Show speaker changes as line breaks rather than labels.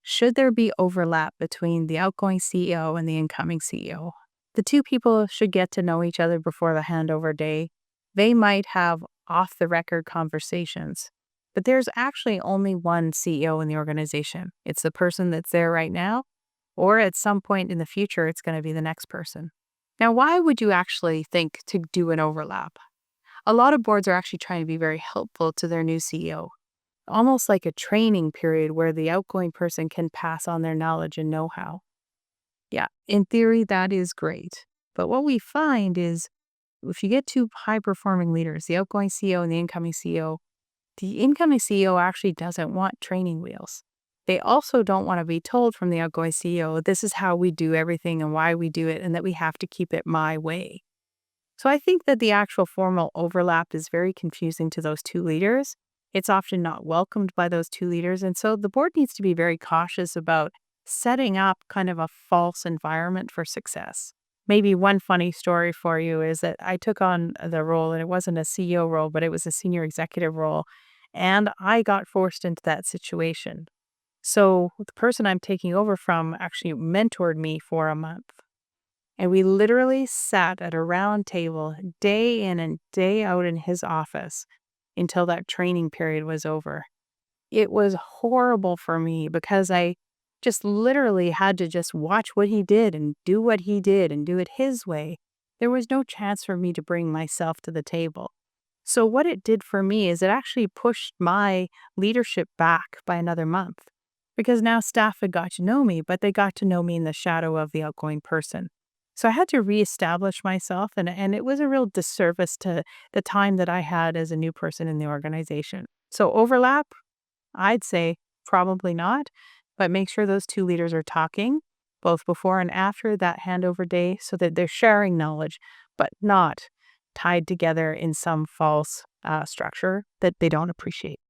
Should there be overlap between the outgoing CEO and the incoming CEO? The two people should get to know each other before the handover day. They might have off the record conversations, but there's actually only one CEO in the organization. It's the person that's there right now, or at some point in the future, it's going to be the next person. Now, why would you actually think to do an overlap? A lot of boards are actually trying to be very helpful to their new CEO, almost like a training period where the outgoing person can pass on their knowledge and know how. Yeah, in theory, that is great. But what we find is if you get two high performing leaders, the outgoing CEO and the incoming CEO actually doesn't want training wheels. They also don't want to be told from the outgoing CEO, this is how we do everything and why we do it, and that we have to keep it my way. So I think that the actual formal overlap is very confusing to those two leaders. It's often not welcomed by those two leaders. And so the board needs to be very cautious about setting up kind of a false environment for success. Maybe one funny story for you is that I took on the role, and it wasn't a CEO role, but it was a senior executive role. And I got forced into that situation. So the person I'm taking over from actually mentored me for a month. And we literally sat at a round table day in and day out in his office until that training period was over. It was horrible for me because I just literally had to just watch what he did and do what he did and do it his way. There was no chance for me to bring myself to the table. So what it did for me is it actually pushed my leadership back by another month because now staff had got to know me, but they got to know me in the shadow of the outgoing person. So I had to reestablish myself, and it was a real disservice to the time that I had as a new person in the organization. So overlap, I'd say probably not, but make sure those two leaders are talking both before and after that handover day so that they're sharing knowledge, but not tied together in some false structure that they don't appreciate.